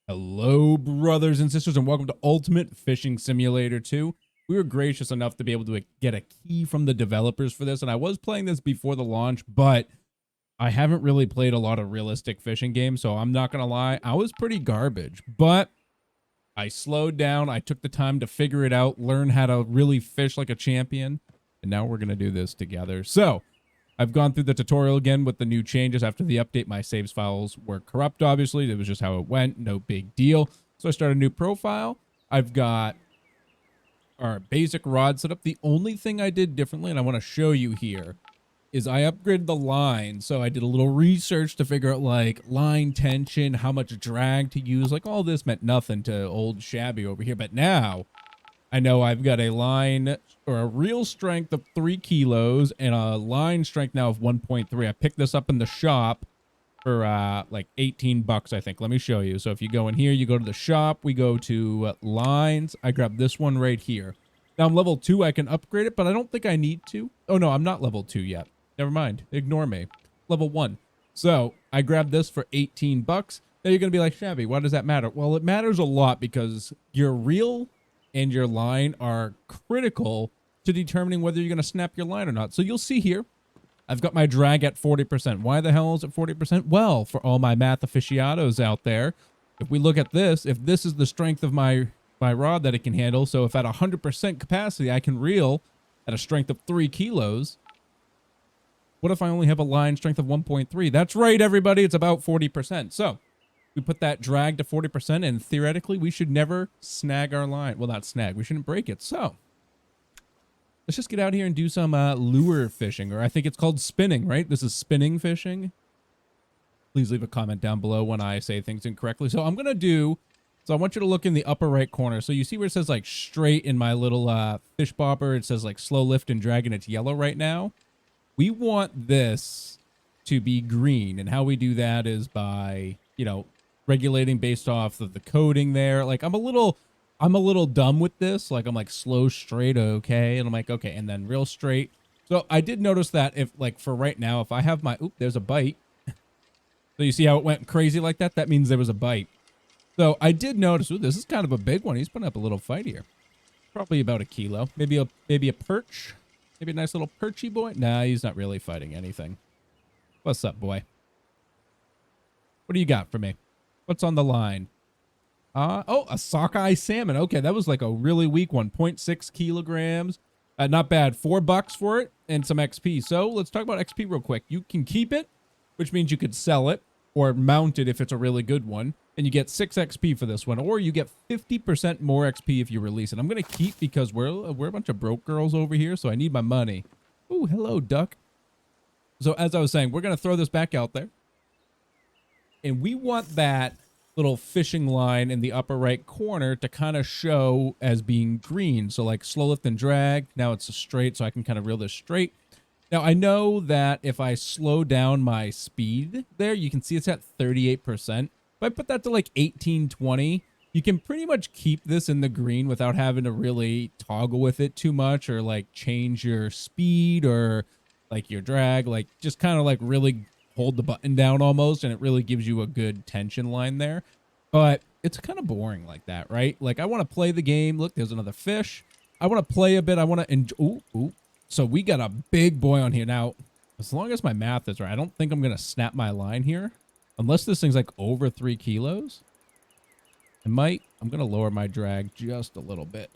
Hello, brothers and sisters, and welcome to Ultimate Fishing Simulator 2. We were gracious enough to be able to get a key from the developers for this, and I was playing this before the launch, but I haven't really played a lot of realistic fishing games, so I'm not going to lie, I was pretty garbage. But I slowed down, I took the time to figure it out, learn how to really fish like a champion, and now we're going to do this together. So, I've gone through the tutorial again with the new changes after the update. My saves files were corrupt, obviously. It was just how it went. No big deal. So I started a new profile. I've got our basic rod set up. The only thing I did differently, and I want to show you here, is I upgraded the line. So I did a little research to figure out, like, line tension, how much drag to use. Like, all this meant nothing to old Shabby over here. But now I know I've got a line or a real strength of 3 kilos and a line strength now of 1.3. I picked this up in the shop for like 18 bucks, I think. Let me show you. So if you go in here, you go to the shop, we go to lines. I grab this one right here. Now I'm level 2. I can upgrade it, but I don't think I need to. Oh no, I'm not level 2 yet. Never mind. Ignore me. Level 1. So I grabbed this for 18 bucks. Now you're going to be like, Shabby, why does that matter? Well, it matters a lot because your reel and your line are critical to determining whether you're going to snap your line or not. So you'll see here, I've got my drag at 40%. Why the hell is it 40%? Well, for all my math aficionados out there, if we look at this, if this is the strength of my rod that it can handle, so if at 100% capacity I can reel at a strength of 3 kilos, what if I only have a line strength of 1.3? That's right, everybody, it's about 40%. So we put that drag to 40%, and theoretically, we should never snag our line. Well, not snag. We shouldn't break it. So let's just get out here and do some lure fishing, or I think it's called spinning, right? This is spinning fishing. Please leave a comment down below when I say things incorrectly. So I'm going to do, so I want you to look in the upper right corner. So you see where it says like straight in my little fish bobber, it says like slow lift and drag, and it's yellow right now. We want this to be green, and how we do that is by, you know, regulating based off of the coding there. Like I'm a little dumb with this. Like I'm like slow, straight, okay. And I'm like, okay. And then real straight. So I did notice that if like for right now, if I have my, oop, there's a bite. So you see how it went crazy like that? That means there was a bite. So I did notice, ooh, this is kind of a big one. He's putting up a little fight here. Probably about a kilo, maybe a perch, maybe a nice little perchy boy. Nah, he's not really fighting anything. What's up, boy? What do you got for me? What's on the line? Oh, a sockeye salmon. Okay, that was like a really weak one. 0.6 kilograms. Not bad. $4 for it and some XP. So let's talk about XP real quick. You can keep it, which means you could sell it or mount it if it's a really good one. And you get 6 XP for this one, or you get 50% more XP if you release it. I'm going to keep because we're a bunch of broke girls over here, so I need my money. Ooh, hello, duck. So as I was saying, we're going to throw this back out there. And we want that little fishing line in the upper right corner to kind of show as being green. So like slow lift and drag. Now it's a straight, so I can kind of reel this straight. Now I know that if I slow down my speed there, you can see it's at 38%. If I put that to like 18, 20, you can pretty much keep this in the green without having to really toggle with it too much or like change your speed or like your drag. Like just kind of like really hold the button down almost, and it really gives you a good tension line there. But it's kind of boring like that, right? Like I want to play the game. Look, there's another fish. I want to play a bit. I want to enjoy. Ooh. So we got a big boy on here. Now, as long as my math is right, I don't think I'm going to snap my line here. Unless this thing's like over 3 kilos. I might. I'm going to lower my drag just a little bit.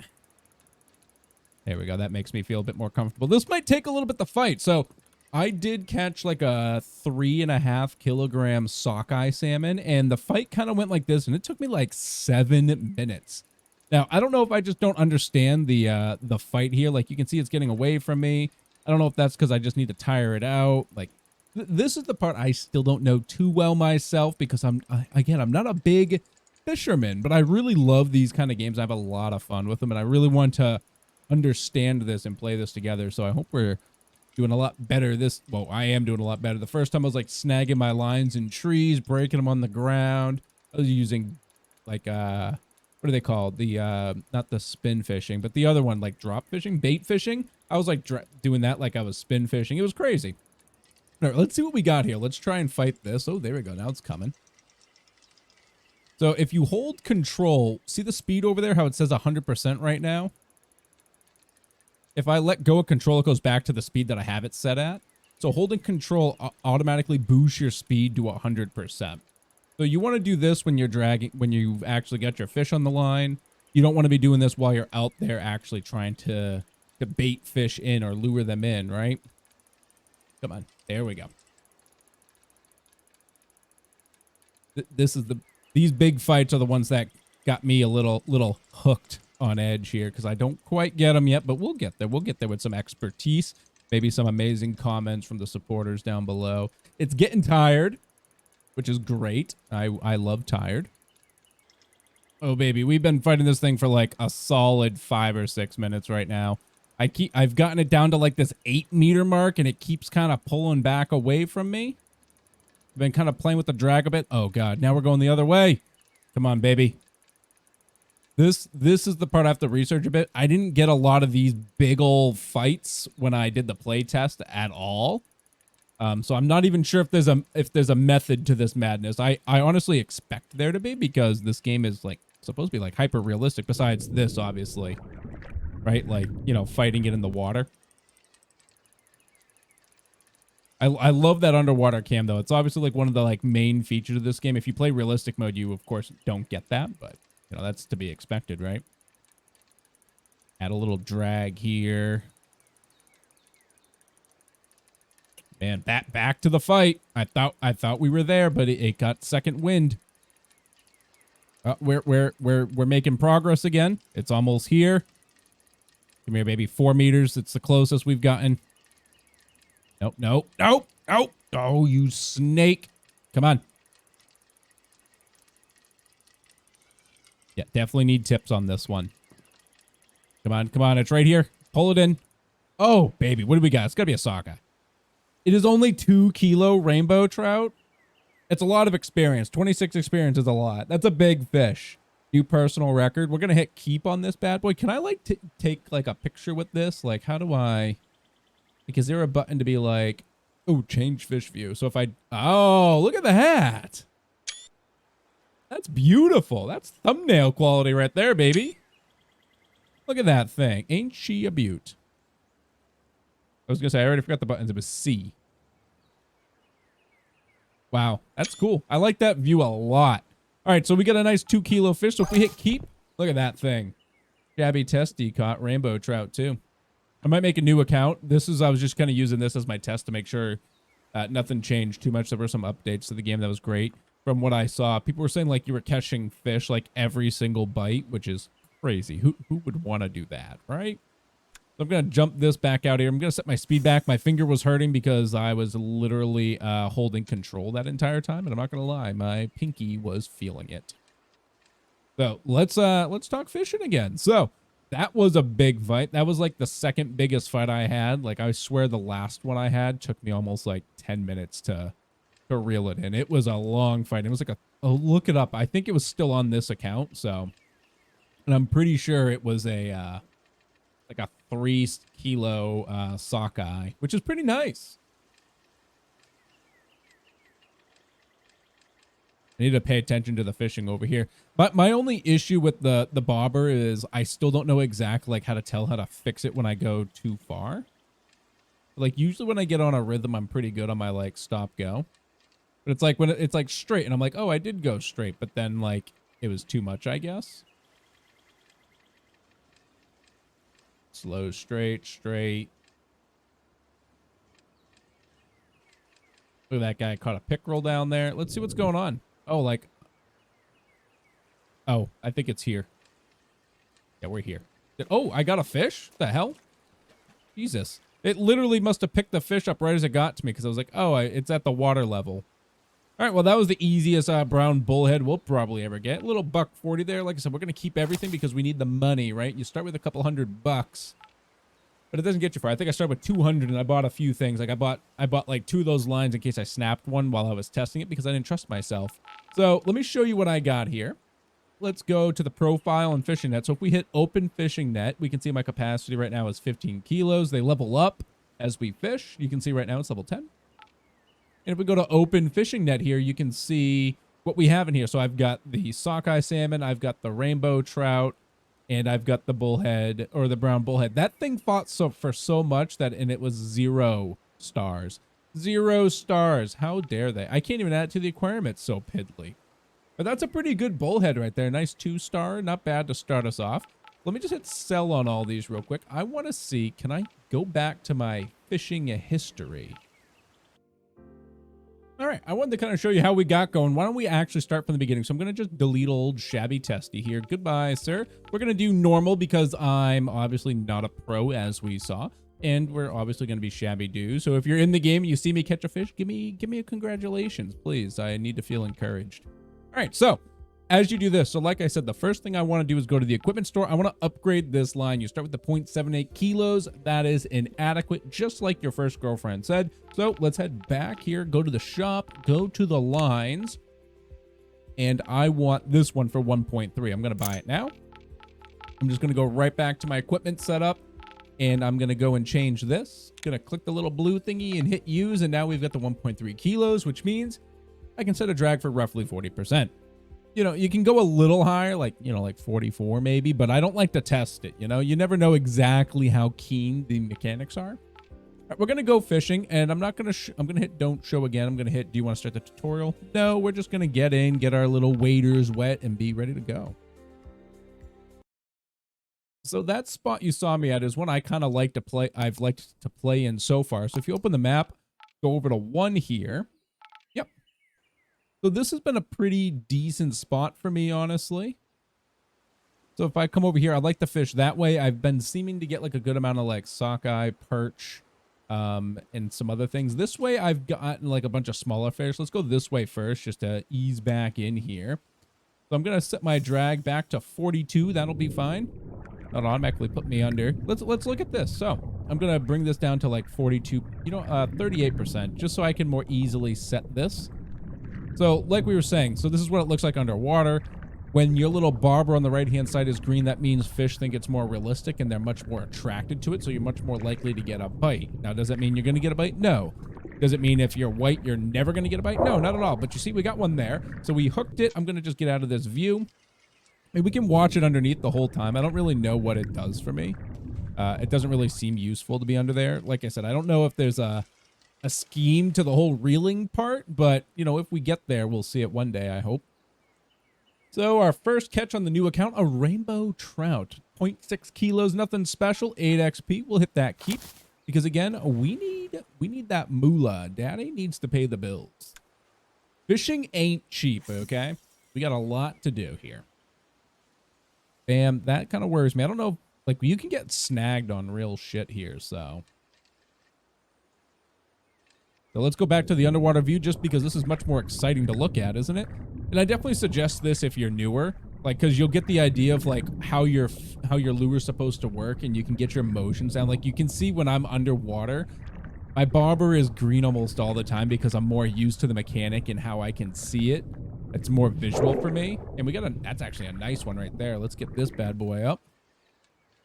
There we go. That makes me feel a bit more comfortable. This might take a little bit to fight. So I did catch like a 3.5 kilogram sockeye salmon, and the fight kind of went like this, and it took me like 7 minutes. Now, I don't know if I just don't understand the fight here. Like you can see it's getting away from me. I don't know if that's because I just need to tire it out. Like this is the part I still don't know too well myself because I'm not a big fisherman, but I really love these kind of games. I have a lot of fun with them, and I really want to understand this and play this together. So I hope we're doing a lot better well, I am doing a lot better. The first time I was like snagging my lines in trees, breaking them on the ground. I was using like what are they called? The not the spin fishing, but the other one, like drop fishing, bait fishing. I was like doing that like I was spin fishing. It was crazy. All right, let's see what we got here. Let's try and fight this. Oh, there we go. Now it's coming. So if you hold control, see the speed over there, how it says 100% right now? If I let go of control, it goes back to the speed that I have it set at. So holding control automatically boosts your speed to 100%. So you want to do this when you're dragging, when you've actually got your fish on the line. You don't want to be doing this while you're out there actually trying to bait fish in or lure them in, right? Come on. There we go. These big fights are the ones that got me a little hooked on edge here because I don't quite get them yet, but we'll get there. We'll get there with some expertise, maybe some amazing comments from the supporters down below. It's getting tired, which is great. I love tired. Oh baby, we've been fighting this thing for like a solid 5 or 6 minutes right now. I've gotten it down to like this 8-meter mark and it keeps kind of pulling back away from me. I've been kind of playing with the drag a bit. Oh god, now we're going the other way. Come on, baby. This is the part I have to research a bit. I didn't get a lot of these big old fights when I did the play test at all. So I'm not even sure if there's a method to this madness. I honestly expect there to be because this game is like supposed to be like hyper realistic besides this, obviously. Right? Like, you know, fighting it in the water. I love that underwater cam though. It's obviously like one of the like main features of this game. If you play realistic mode, you of course don't get that, but you know, that's to be expected, right? Add a little drag here. Man, back to the fight. I thought we were there, but it got second wind. We're making progress again. It's almost here. Come here, baby. 4 meters. It's the closest we've gotten. Nope, nope, nope, nope. Oh, you snake. Come on. Yeah, definitely need tips on this one. Come on, come on. It's right here. Pull it in. Oh, baby. What do we got? It's got to be a sockeye. It is only 2 kilo rainbow trout. It's a lot of experience. 26 experience is a lot. That's a big fish. New personal record. We're going to hit keep on this bad boy. Can I like take like a picture with this? Like, how do I... Like, is there a button to be like, oh, change fish view? So if I... Oh, look at the hat. That's beautiful. That's thumbnail quality right there, baby. Look at that thing. Ain't she a beaut? I was going to say, I already forgot the buttons. It was C. Wow, that's cool. I like that view a lot. All right, so we got a nice 2 kilo fish. So if we hit keep, look at that thing. Shabby Testy caught rainbow trout too. I might make a new account. I was just kind of using this as my test to make sure nothing changed too much. There were some updates to the game that was great. From what I saw, people were saying like you were catching fish like every single bite, which is crazy. Who would want to do that, right? So I'm going to jump this back out here. I'm going to set my speed back. My finger was hurting because I was literally holding control that entire time. And I'm not going to lie, my pinky was feeling it. So let's talk fishing again. So that was a big fight. That was like the second biggest fight I had. Like I swear the last one I had took me almost like 10 minutes to reel it in. It was a long fight. It was like look it up. I think it was still on this account. So, and I'm pretty sure it was a, like a 3 kilo sockeye, which is pretty nice. I need to pay attention to the fishing over here. But my only issue with the bobber is I still don't know exactly like how to tell how to fix it when I go too far. Like usually when I get on a rhythm, I'm pretty good on my like stop go. But it's like when it's like straight and I'm like, oh, I did go straight, but then like it was too much, I guess. Slow, straight, straight. Look at that guy caught a pickerel down there. Let's see what's going on. Oh, like, oh, I think it's here. Yeah, we're here. Oh, I got a fish? What the hell? Jesus. It literally must have picked the fish up right as it got to me because I was like, oh, it's at the water level. All right, well, that was the easiest brown bullhead we'll probably ever get. A little $1.40 there. Like I said, we're going to keep everything because we need the money, right? You start with a couple $100, but it doesn't get you far. I think I started with 200 and I bought a few things. Like I bought like 2 of those lines in case I snapped one while I was testing it because I didn't trust myself. So let me show you what I got here. Let's go to the profile and fishing net. So if we hit open fishing net, we can see my capacity right now is 15 kilos. They level up as we fish. You can see right now it's level 10. And if we go to open fishing net here, you can see what we have in here. So I've got the sockeye salmon, I've got the rainbow trout, and I've got the bullhead, or the brown bullhead. That thing fought for so much that, and it was 0 stars. 0 stars. How dare they? I can't even add it to the aquarium. It's so piddly. But that's a pretty good bullhead right there. Nice 2-star. Not bad to start us off. Let me just hit sell on all these real quick. I want to see, can I go back to my fishing history? All right, I wanted to kind of show you how we got going. Why don't we actually start from the beginning? So I'm going to just delete old Shabby Testy here. Goodbye, sir. We're going to do normal because I'm obviously not a pro, as we saw. And we're obviously going to be ShabbyDoo. So if you're in the game and you see me catch a fish, give me a congratulations, please. I need to feel encouraged. All right, so as you do this, so like I said, the first thing I want to do is go to the equipment store. I want to upgrade this line. You start with the 0.78 kilos. That is inadequate, just like your first girlfriend said. So let's head back here, go to the shop, go to the lines, and I want this one for 1.3. I'm going to buy it now. I'm just going to go right back to my equipment setup, and I'm going to go and change this. Going to click the little blue thingy and hit use, and now we've got the 1.3 kilos, which means I can set a drag for roughly 40%. You know, you can go a little higher, like, you know, like 44 maybe, but I don't like to test it. You know, you never know exactly how keen the mechanics are. All right, we're going to go fishing, and I'm not going to, I'm going to hit don't show again. I'm going to hit, do you want to start the tutorial? No, we're just going to get in, get our little waders wet, and be ready to go. So that spot you saw me at is one I kind of like to play. I've liked to play in so far. So if you open the map, go over to 1 here. Yep. So this has been a pretty decent spot for me, honestly. So if I come over here, I like to fish that way. I've been seeming to get like a good amount of like sockeye, perch, and some other things. This way I've gotten like a bunch of smaller fish. Let's go this way first just to ease back in here. So I'm going to set my drag back to 42. That'll be fine. That'll automatically put me under. Let's look at this. So I'm going to bring this down to like 42, 38%, just so I can more easily set this. So like we were saying, so this is what it looks like underwater. When your little barber on the right-hand side is green, that means fish think it's more realistic and they're much more attracted to it, so you're much more likely to get a bite. Now, does that mean you're going to get a bite? No. Does it mean if you're white, you're never going to get a bite? No, not at all. But you see, we got one there. So we hooked it. I'm going to just get out of this view. And we can watch it underneath the whole time. I don't really know what it does for me. It doesn't really seem useful to be under there. Like I said, I don't know if there's a scheme to the whole reeling part, but, you know, if we get there, we'll see it one day, I hope. So our first catch on the new account, a rainbow trout, 0.6 kilos, nothing special, 8 XP. We'll hit that keep because, again, we need that moolah. Daddy needs to pay the bills. Fishing ain't cheap, okay? We got a lot to do here. Bam, that kind of worries me. I don't know, like, you can get snagged on real shit here, so let's go back to the underwater view just because this is much more exciting to look at, isn't it? And I definitely suggest this if you're newer, like, because you'll get the idea of like how your lure is supposed to work, and you can get your motions down. Like, you can see when I'm underwater, my bobber is green almost all the time because I'm more used to the mechanic and how I can see it. It's more visual for me. And we got that's actually a nice one right there. Let's get this bad boy up.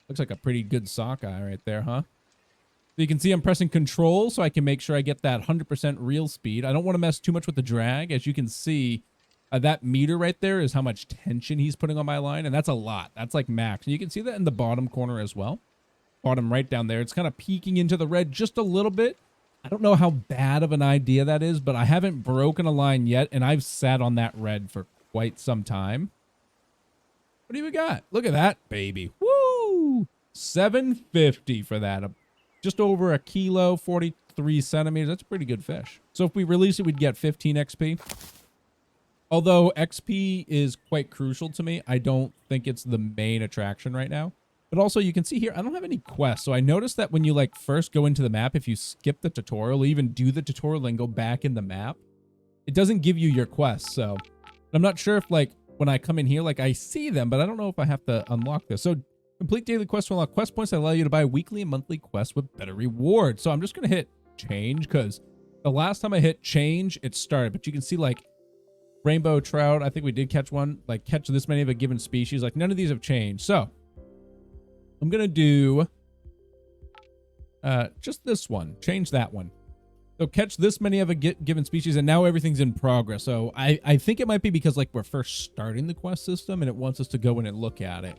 Looks like a pretty good sockeye right there, huh? So you can see I'm pressing control so I can make sure I get that 100% reel speed. I don't want to mess too much with the drag. As you can see, that meter right there is how much tension he's putting on my line, and that's a lot. That's like max. And you can see that in the bottom corner as well. Bottom right down there. It's kind of peeking into the red just a little bit. I don't know how bad of an idea that is, but I haven't broken a line yet, and I've sat on that red for quite some time. What do we got? Look at that, baby. Woo! $7.50 for that. Just over a kilo, 43 centimeters. That's a pretty good fish. So if we release it, we'd get 15 XP. Although XP is quite crucial to me, I don't think it's the main attraction right now. But also, you can see here, I don't have any quests. So I noticed that when you like first go into the map, if you skip the tutorial, even do the tutorial and go back in the map, it doesn't give you your quests. So I'm not sure if like when I come in here, like I see them, but I don't know if I have to unlock this. So complete daily quests to unlock quest points that allow you to buy weekly and monthly quests with better rewards. So I'm just going to hit change because the last time I hit change, it started. But you can see like rainbow trout. I think we did catch one, like catch this many of a given species. Like none of these have changed. So I'm going to do just this one. Change that one. So catch this many of a given species, and now everything's in progress. So I think it might be because like we're first starting the quest system and it wants us to go in and look at it.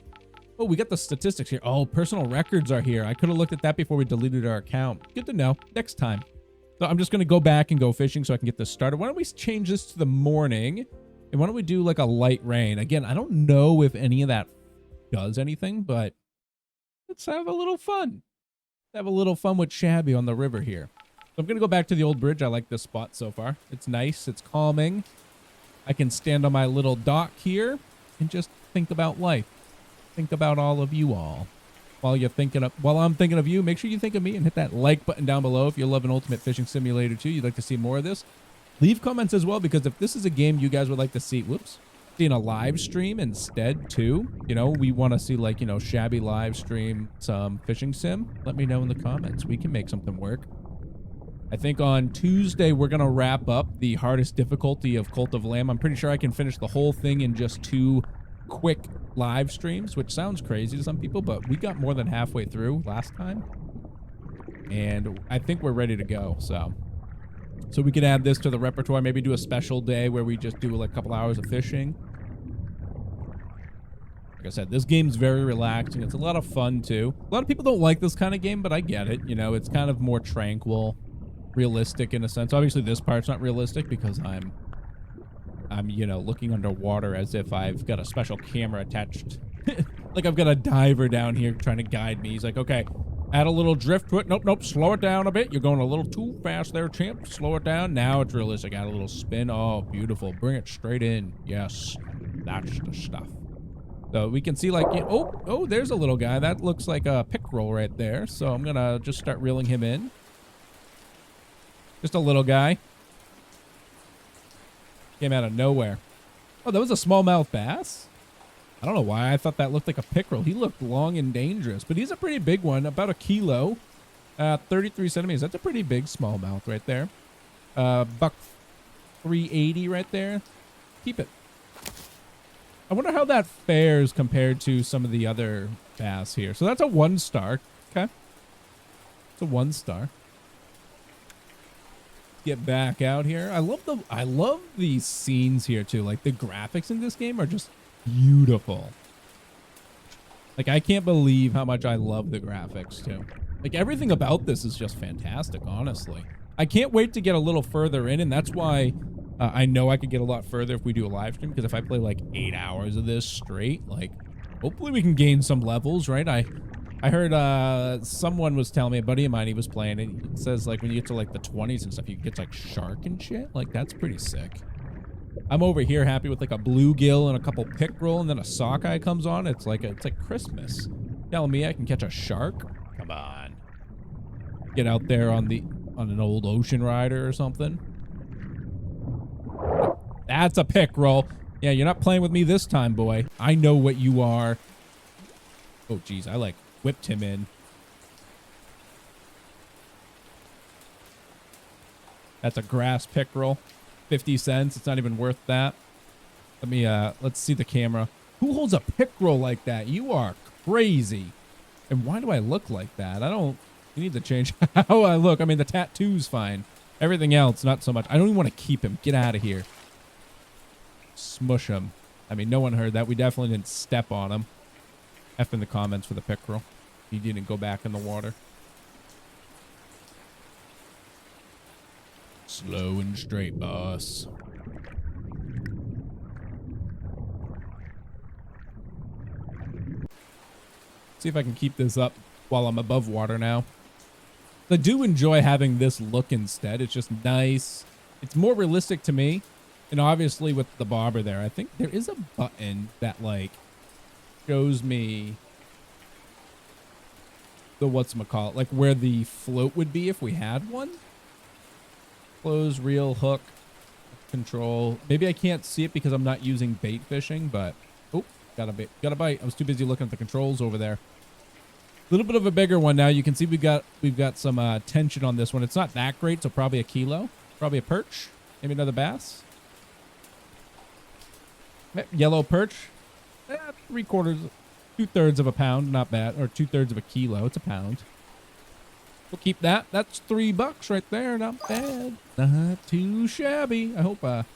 Oh, we got the statistics here. Oh, personal records are here. I could have looked at that before we deleted our account. Good to know. Next time. So I'm just going to go back and go fishing so I can get this started. Why don't we change this to the morning? And why don't we do like a light rain? Again, I don't know if any of that does anything, but let's have a little fun. Have a little fun with Shabby on the river here. So I'm going to go back to the old bridge. I like this spot so far. It's nice. It's calming. I can stand on my little dock here and just think about life. Think about all of you all. While I'm thinking of you, make sure you think of me and hit that like button down below if you love an Ultimate Fishing Simulator 2. You'd like to see more of this. Leave comments as well, because if this is a game you guys would like to see, see in a live stream instead too, you know, we want to see like, you know, Shabby live stream some fishing sim. Let me know in the comments. We can make something work. I think on Tuesday, we're going to wrap up the hardest difficulty of Cult of Lamb. I'm pretty sure I can finish the whole thing in just 2 quick live streams, which sounds crazy to some people, but we got more than halfway through last time. And I think we're ready to go. So we could add this to the repertoire, maybe do a special day where we just do like a couple hours of fishing. Like I said, this game's very relaxing. It's a lot of fun too. A lot of people don't like this kind of game, but I get it. You know, it's kind of more tranquil, realistic in a sense. Obviously this part's not realistic because I'm you know, looking underwater as if I've got a special camera attached. Like I've got a diver down here trying to guide me. He's like, okay, add a little drift to it. Nope, slow it down a bit. You're going a little too fast there, champ. Slow it down. Now it's realistic. Add a little spin. Oh, beautiful. Bring it straight in. Yes, that's the stuff. So we can see like, oh, there's a little guy. That looks like a pickerel right there. So I'm going to just start reeling him in. Just a little guy. Came out of nowhere. Oh, that was a smallmouth bass? I don't know why I thought that looked like a pickerel. He looked long and dangerous, but he's a pretty big one, about 1 kilo, 33 centimeters. That's a pretty big smallmouth right there. Buck 380 right there. Keep it. I wonder how that fares compared to some of the other bass here. So that's a 1 star. Okay. It's a 1 star. Get back out here. I love these scenes here too. Like the graphics in this game are just beautiful. Like I can't believe how much I love the graphics too. Like everything about this is just fantastic, honestly. I can't wait to get a little further in, and that's why I know I could get a lot further if we do a live stream, because if I play like 8 hours of this straight, like hopefully we can gain some levels, right? I heard someone was telling me, a buddy of mine, he was playing it. It says like when you get to like the 20s and stuff, you get like shark and shit. Like that's pretty sick. I'm over here happy with like a bluegill and a couple pickerel, and then a sockeye comes on. It's like Christmas. Telling me I can catch a shark? Come on. Get out there on an old ocean rider or something. That's a pickerel. Yeah, you're not playing with me this time, boy. I know what you are. Oh, geez, I like whipped him in. That's a grass pickerel. 50 cents. It's not even worth that. Let me, let's see the camera. Who holds a pickerel like that? You are crazy. And why do I look like that? You need to change how I look. I mean, the tattoo's fine. Everything else, not so much. I don't even want to keep him. Get out of here. Smush him. I mean, no one heard that. We definitely didn't step on him. F in the comments for the pickerel. He didn't go back in the water. Slow and straight, boss. See if I can keep this up while I'm above water now. I do enjoy having this look instead. It's just nice. It's more realistic to me. And obviously with the bobber there, I think there is a button that like shows me the whatchamacallit, like where the float would be if we had one. Close, reel, hook, control. Maybe I can't see it because I'm not using bait fishing, but oh, got a bite. I was too busy looking at the controls over there. A little bit of a bigger one now. You can see we've got some tension on this one. It's not that great, so probably a kilo, probably a perch, maybe another bass. Yellow perch, 3/4, 2/3 of a pound, not bad, or 2/3 of a kilo. It's a pound. We'll keep that. That's $3 right there. Not bad. Not too shabby. I hope, let's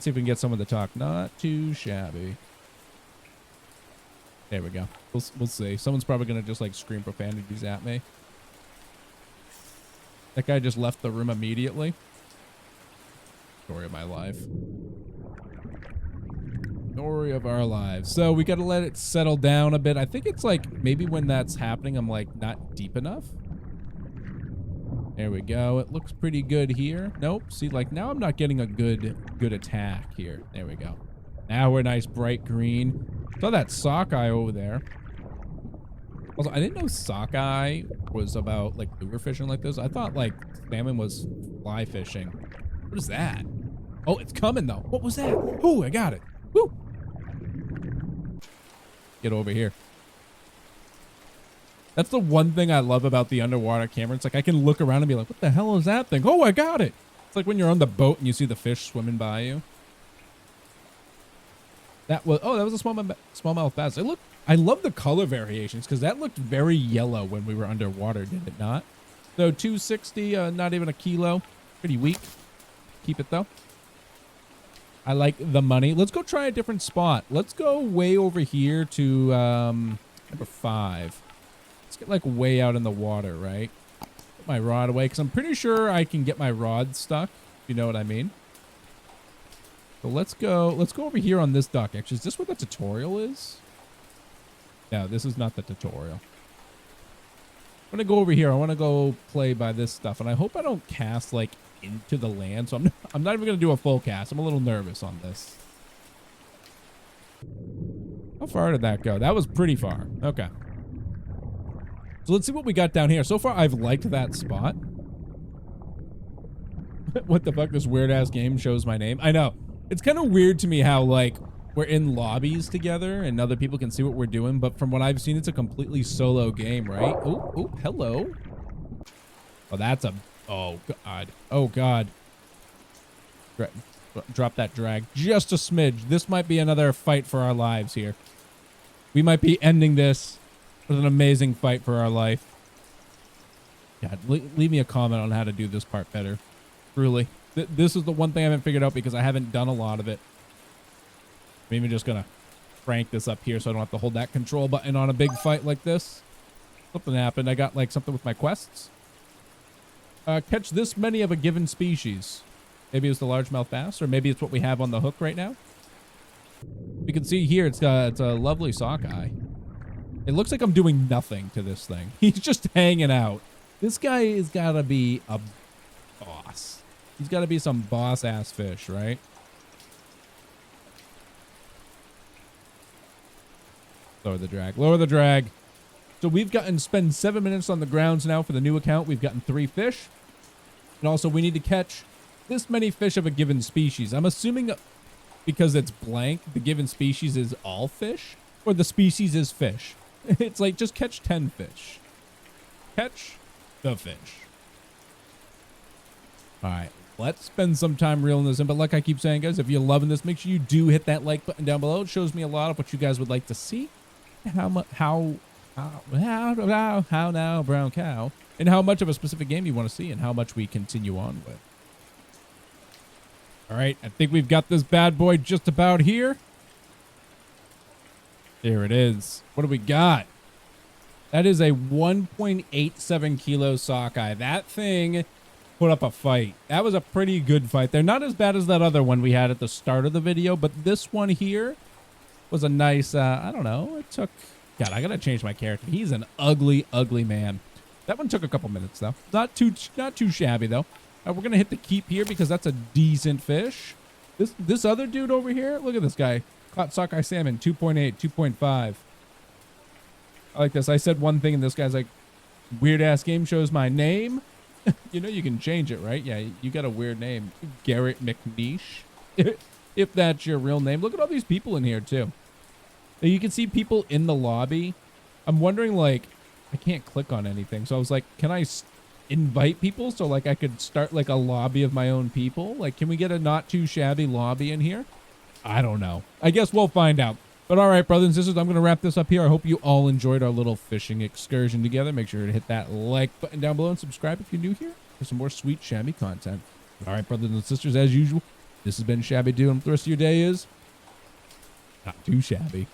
see if we can get someone to talk. Not too shabby. There we go. We'll see. Someone's probably going to just like scream profanities at me. That guy just left the room immediately. Story of my life. Story of our lives. So we got to let it settle down a bit. I think it's like maybe when that's happening, I'm like not deep enough. There we go. It looks pretty good here. Nope. See, like now I'm not getting a good attack here. There we go. Now we're nice bright green. Saw that sockeye over there. Also, I didn't know sockeye was about like lure fishing like this. I thought like salmon was fly fishing. What is that? Oh, it's coming though. What was that? Oh, I got it. Woo! Get over here. That's the one thing I love about the underwater camera. It's like I can look around and be like, what the hell is that thing? Oh, I got it. It's like when you're on the boat and you see the fish swimming by you. That was, oh, that was a smallmouth bass. I love the color variations because that looked very yellow when we were underwater, did it not? So 260, not even a kilo. Pretty weak. Keep it though. I like the money. Let's go try a different spot. Let's go way over here to number 5. Let's get like way out in the water, right? Put my rod away because I'm pretty sure I can get my rod stuck. If you know what I mean. So let's go over here on this dock. Actually, is this where the tutorial is? No, this is not the tutorial. I'm gonna go over here. I want to go play by this stuff, and I hope I don't cast like into the land. So I'm not even gonna do a full cast. I'm a little nervous on this. How far did that go? That was pretty far. Okay. So let's see what we got down here. So far, I've liked that spot. What the fuck? This weird ass game shows my name. I know. It's kind of weird to me how like we're in lobbies together and other people can see what we're doing, but from what I've seen, it's a completely solo game, right? Oh, hello. Oh, that's a, oh God. Oh God. Drop that drag just a smidge. This might be another fight for our lives here. We might be ending this with an amazing fight for our life. God, leave me a comment on how to do this part better. Truly. This is the one thing I haven't figured out because I haven't done a lot of it. I'm even just gonna crank this up here so I don't have to hold that control button on a big fight like this. Something happened. I got like something with my quests. Catch this many of a given species. Maybe it's the largemouth bass, or maybe it's what we have on the hook right now. You can see here it's a lovely sockeye. It looks like I'm doing nothing to this thing. He's just hanging out. This guy has got to be a boss. He's got to be some boss-ass fish, right? Lower the drag. Lower the drag. So we've spend 7 minutes on the grounds now for the new account. We've gotten 3 fish. And also we need to catch this many fish of a given species. I'm assuming because it's blank, the given species is all fish, or the species is fish. It's like just catch 10 fish. Catch the fish. All right. Let's spend some time reeling this in. But like I keep saying, guys, if you're loving this, make sure you do hit that like button down below. It shows me a lot of what you guys would like to see. How now, brown cow, and how much of a specific game you want to see and how much we continue on with. All right, I think we've got this bad boy just about here. There it is. What do we got? That is a 1.87 kilo sockeye. That thing put up a fight. That was a pretty good fight. They're not as bad as that other one we had at the start of the video, but this one here was a nice, I don't know, it took, God, I gotta change my character. He's an ugly, ugly man. That one took a couple minutes though. Not too shabby though. We're gonna hit the keep here because that's a decent fish. This other dude over here, look at this guy. Caught sockeye salmon, 2.8, 2.5. I like this. I said one thing and this guy's like, weird ass game shows my name. You know you can change it, right? Yeah, you got a weird name. Garrett McNeish. If that's your real name. Look at all these people in here too. You can see people in the lobby. I'm wondering, like, I can't click on anything. So I was like, can I invite people so like I could start like a lobby of my own people? Like, can we get a not too shabby lobby in here? I don't know. I guess we'll find out. But all right, brothers and sisters, I'm going to wrap this up here. I hope you all enjoyed our little fishing excursion together. Make sure to hit that like button down below and subscribe if you're new here for some more sweet Shabby content. All right, brothers and sisters, as usual, this has been ShabbyDoo, and the rest of your day is not too shabby.